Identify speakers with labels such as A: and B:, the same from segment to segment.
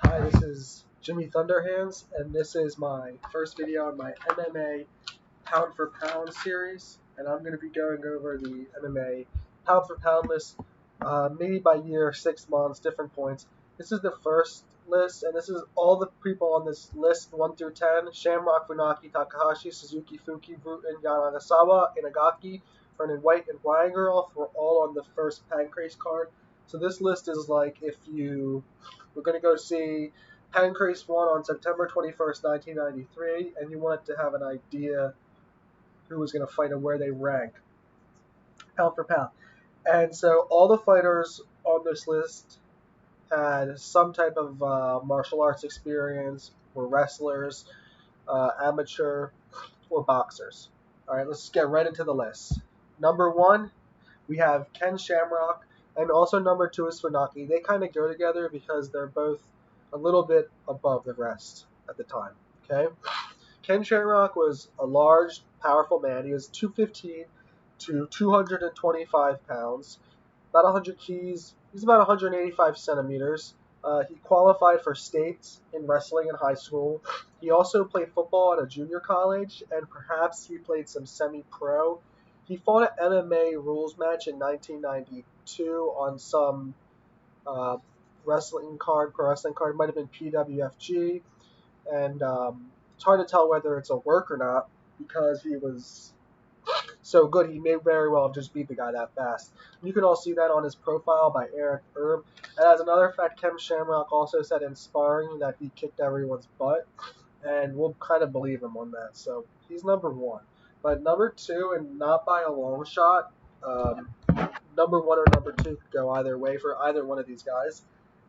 A: Hi, this is Jimmy Thunderhands, and this is my first video on my MMA pound for pound series. And I'm going to be going over the MMA pound for pound list, maybe by year, 6 months, different points. This is the first list, and this is all the people on this list, 1 through 10. Shamrock, Funaki, Takahashi, Suzuki, Fuke, Rutten, Yanagisawa, Inagaki, Vernon White, and Weingeroff were all on the first Pancrase card. So this list is like if we're going to go see Pancrase won on September 21st, 1993, and you wanted to have an idea who was going to fight and where they rank, pound for pound. And so all the fighters on this list had some type of martial arts experience, were wrestlers, amateur, or boxers. All right, let's get right into the list. Number 1, we have Ken Shamrock, and also number 2 is Funaki. They kind of go together because they're both a little bit above the rest at the time. Okay, Ken Shamrock was a large, powerful man. He was 215 to 225 pounds, about 100 keys. He's about 185 centimeters. He qualified for states in wrestling in high school. He also played football at a junior college, and perhaps he played some semi-pro. He fought an MMA rules match in 1992 on some pro wrestling card. It might have been PWFG, and it's hard to tell whether it's a work or not because he was so good. He may very well have just beat the guy that fast. You can all see that on his profile by Eric Erb. And as another fact, Ken Shamrock also said in sparring that he kicked everyone's butt, and we'll kind of believe him on that. So he's number 1. But number 2, and not by a long shot, number 1 or number 2 could go either way for either one of these guys,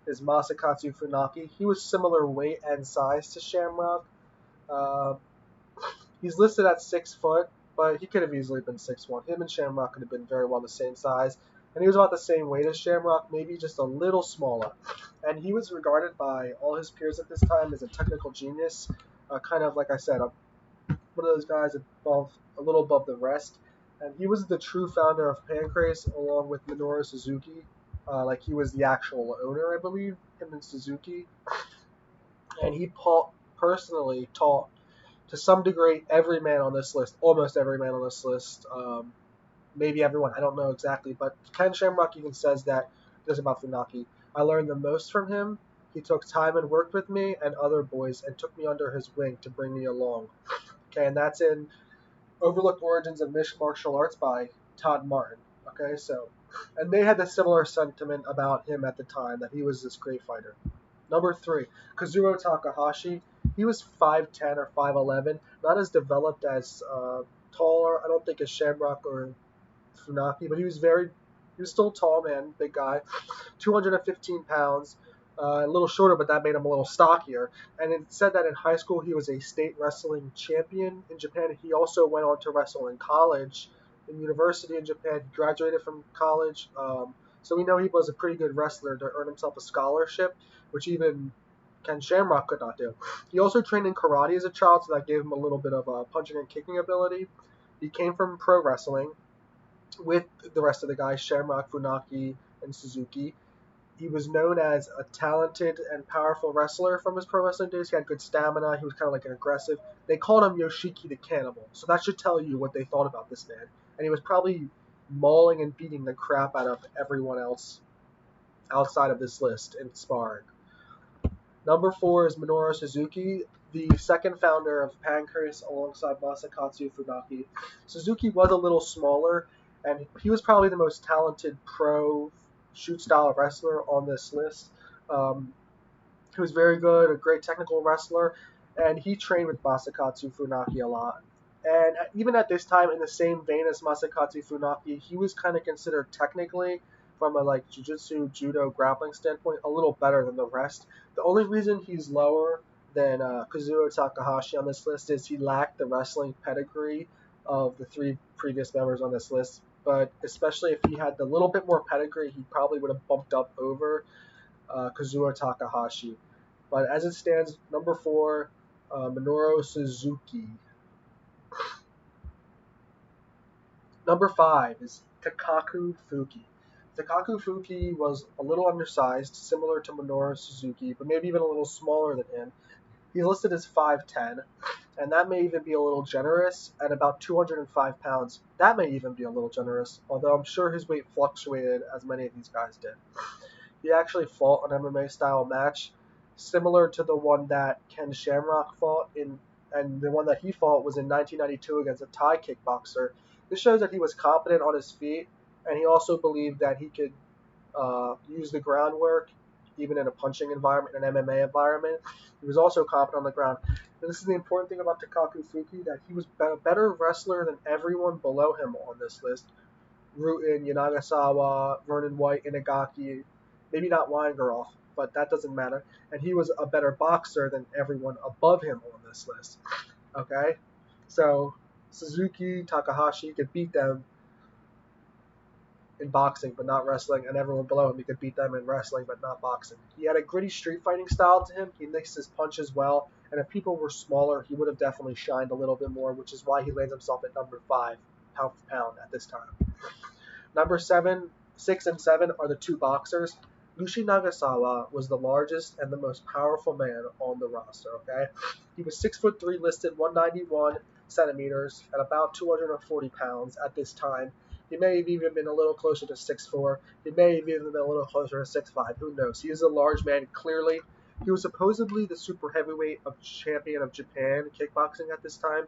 A: is Masakatsu Funaki. He was similar weight and size to Shamrock. He's listed at 6 foot, but he could have easily been 6'1". Him and Shamrock could have been very well the same size. And he was about the same weight as Shamrock, maybe just a little smaller. And he was regarded by all his peers at this time as a technical genius, kind of, like I said, one of those guys a little above the rest. And he was the true founder of Pancrase, along with Minoru Suzuki. Like he was the actual owner, I believe, him and Suzuki. And he personally taught, to some degree, every man on this list, almost every man on this list, maybe everyone, I don't know exactly, but Ken Shamrock even says that this about Funaki. I learned the most from him. He took time and worked with me and other boys and took me under his wing to bring me along. Okay, and that's in Overlooked Origins of Mixed Martial Arts by Todd Martin. Okay, so, and they had a similar sentiment about him at the time, that he was this great fighter. Number 3, Kazuo Takahashi. He was 5'10 or 5'11, not as developed as taller, I don't think, as Shamrock or Funaki, but he was still tall, man, big guy, 215 pounds, a little shorter, but that made him a little stockier. And it said that in high school he was a state wrestling champion in Japan. He also went on to wrestle in college, in university in Japan. He graduated from college, so we know he was a pretty good wrestler to earn himself a scholarship, which even Ken Shamrock could not do. He also trained in karate as a child, so that gave him a little bit of punching and kicking ability. He came from pro wrestling with the rest of the guys, Shamrock, Funaki, and Suzuki. He was known as a talented and powerful wrestler from his pro wrestling days. He had good stamina. He was kind of like an aggressive. They called him Yoshiki the Cannibal, so that should tell you what they thought about this man. And he was probably mauling and beating the crap out of everyone else outside of this list in sparring. Number 4 is Minoru Suzuki, the second founder of Pancrase alongside Masakatsu Funaki. Suzuki was a little smaller, and he was probably the most talented pro shoot-style wrestler on this list. He was very good, a great technical wrestler, and he trained with Masakatsu Funaki a lot. And even at this time, in the same vein as Masakatsu Funaki, he was kind of considered technically, from a like jiu-jitsu, judo, grappling standpoint, a little better than the rest. The only reason he's lower than Kazuo Takahashi on this list is he lacked the wrestling pedigree of the 3 previous members on this list. But especially if he had the little bit more pedigree, he probably would have bumped up over Kazuo Takahashi. But as it stands, number 4, Minoru Suzuki. Number 5 is Takaku Fuke. Takaku Fuke was a little undersized, similar to Minoru Suzuki, but maybe even a little smaller than him. He's listed as 5'10", and that may even be a little generous at about 205 pounds. That may even be a little generous, although I'm sure his weight fluctuated as many of these guys did. He actually fought an MMA style match similar to the one that Ken Shamrock fought in, and the one that he fought was in 1992 against a Thai kickboxer. This shows that he was competent on his feet, and he also believed that he could use the groundwork even in a punching environment, an MMA environment. He was also competent on the ground. And this is the important thing about Takaku Fuke, that he was a better wrestler than everyone below him on this list. Rutten, Yanagisawa, Vernon White, Inagaki, maybe not Weingeroff, but that doesn't matter. And he was a better boxer than everyone above him on this list. Okay? So Suzuki, Takahashi could beat them in boxing but not wrestling, and everyone below him, he could beat them in wrestling but not boxing. He had a gritty street fighting style to him. He mixed his punches well, and if people were smaller, he would have definitely shined a little bit more, which is why he lands himself at number 5, pound for pound, at this time. Number 6 and 7 are the two boxers. Ryushi Yanagisawa was the largest and the most powerful man on the roster, okay? He was 6'3", listed 191 centimeters at about 240 pounds at this time. He may have even been a little closer to 6'4". He may have even been a little closer to 6'5". Who knows? He is a large man, clearly. He was supposedly the super heavyweight champion of Japan kickboxing at this time.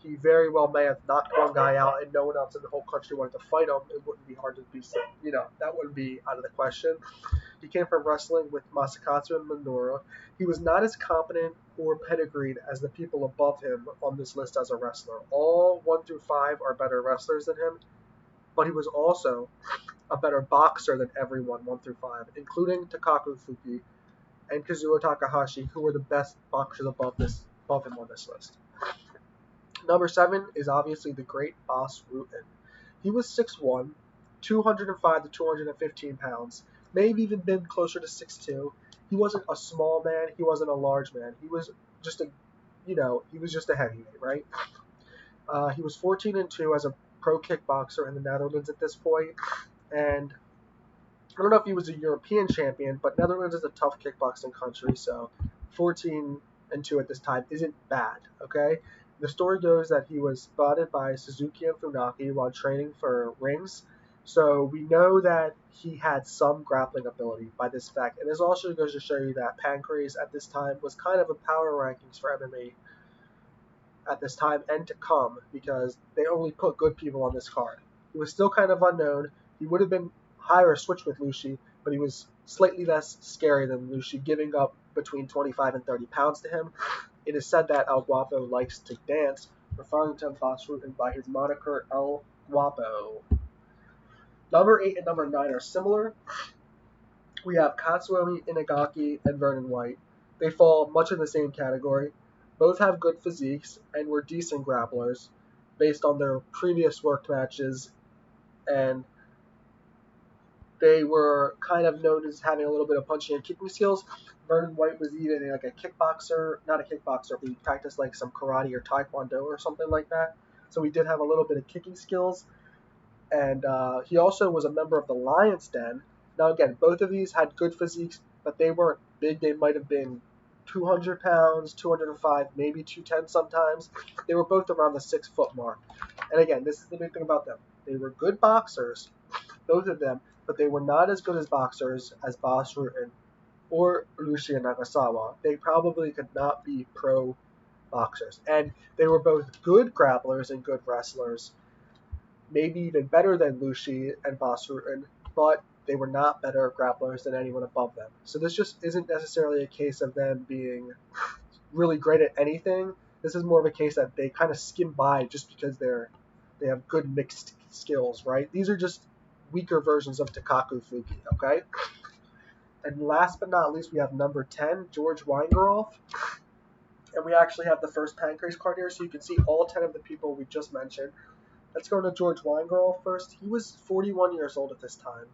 A: He very well may have knocked one guy out and no one else in the whole country wanted to fight him. It wouldn't be hard to be, that wouldn't be out of the question. He came from wrestling with Masakatsu and Minoru. He was not as competent or pedigreed as the people above him on this list as a wrestler. All 1 through 5 are better wrestlers than him, but he was also a better boxer than everyone 1 through 5, including Takaku Fuke and Kazuo Takahashi, who were the best boxers above him on this list. Number 7 is obviously the great Bas Rutten. He was 6'1", 205 to 215 pounds, may have even been closer to 6'2". He wasn't a small man. He wasn't a large man. He was just a heavyweight, right? He was 14-2 as a pro kickboxer in the Netherlands at this point, and I don't know if he was a European champion, but Netherlands is a tough kickboxing country, so 14-2 at this time isn't bad, okay? The story goes that he was spotted by Suzuki and Funaki while training for rings, so we know that he had some grappling ability by this fact. And this also goes to show you that Pancrase at this time was kind of a power rankings for MMA at this time and to come, because they only put good people on this card. He was still kind of unknown. He would have been higher switch with Ryushi, but he was slightly less scary than Ryushi, giving up between 25 and 30 pounds to him. It is said that El Guapo likes to dance, referring to Bas Rutten by his moniker El Guapo. Number 8 and number 9 are similar. We have Katsuomi Inagaki and Vernon White. They fall much in the same category. Both have good physiques and were decent grapplers based on their previous worked matches, and they were kind of known as having a little bit of punching and kicking skills. Vernon White was even like a kickboxer, not a kickboxer, but he practiced like some karate or taekwondo or something like that. So he did have a little bit of kicking skills. And he also was a member of the Lion's Den. Now again, both of these had good physiques, but they weren't big. They might have been 200 pounds, 205, maybe 210 sometimes. They were both around the 6 foot mark. And again, this is the big thing about them. They were good boxers, both of them, but they were not as good as boxers as Bas Rutten or Ryushi Yanagisawa. They probably could not be pro boxers. And they were both good grapplers and good wrestlers, maybe even better than Ryushi and Bas Rutten, but they were not better grapplers than anyone above them. So this just isn't necessarily a case of them being really great at anything. This is more of a case that they kind of skim by just because they have good mixed skills, right? These are just weaker versions of Takaku Fuke, okay? And last but not least, we have number 10, George Weingeroff. And we actually have the first Pancrase card here, so you can see all 10 of the people we just mentioned. Let's go to George Weingeroff first. He was 41 years old at this time.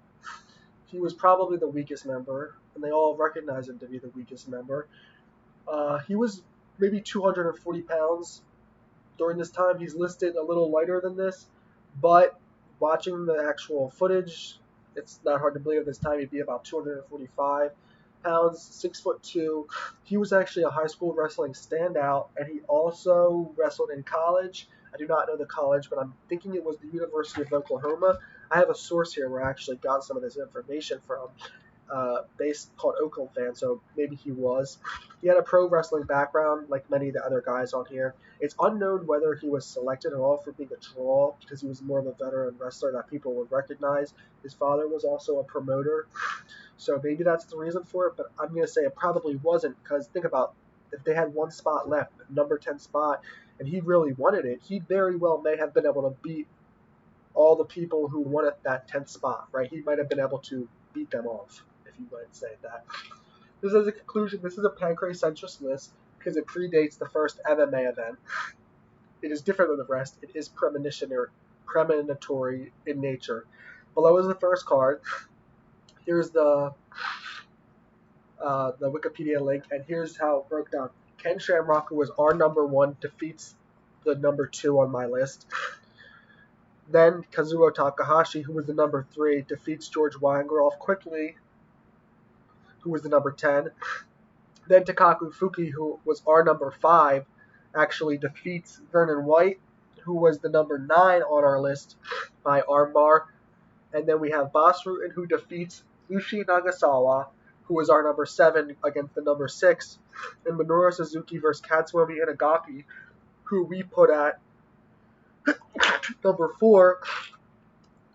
A: He was probably the weakest member, and they all recognize him to be the weakest member. He was maybe 240 pounds during this time. He's listed a little lighter than this, but watching the actual footage It's not hard to believe at this time he'd be about 245 pounds, 6'2". He was actually a high school wrestling standout, and he also wrestled in college. I do not know the college, but I'm thinking it was the University of Oklahoma. I have a source here where I actually got some of this information from, based called Oakland fan, so maybe he was. He had a pro wrestling background, like many of the other guys on here. It's unknown whether he was selected at all for being a draw because he was more of a veteran wrestler that people would recognize. His father was also a promoter, so maybe that's the reason for it. But I'm gonna say it probably wasn't because think about if they had one spot left, number 10 spot, and he really wanted it, he very well may have been able to beat all the people who wanted that 10th spot, right? He might have been able to beat them off, if you might say that. This is a conclusion. This is a Pancrase centrist list because it predates the first MMA event. It is different than the rest. It is premonitory in nature. Below is the first card. Here's the Wikipedia link, and here's how it broke down. Ken Shamrock, who was our number 1, defeats the number 2 on my list. Then Kazuo Takahashi, who was the number 3, defeats George Weingeroff quickly, who was the number 10. Then Takaku Fuke, who was our number 5, actually defeats Vernon White, who was the number 9 on our list by armbar. And then we have Bas Rutten, who defeats Ryushi Yanagisawa, who was our number 7 against the number 6. And Minoru Suzuki versus Katsuomi Inagaki, who we put at number 4.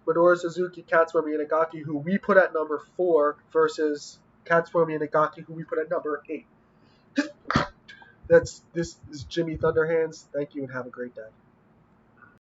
A: Minoru Suzuki, Katsuomi Inagaki, who we put at number 4, versus Katsuomi Inagaki, who we put at number 8. This is Jimmy Thunderhands. Thank you and have a great day.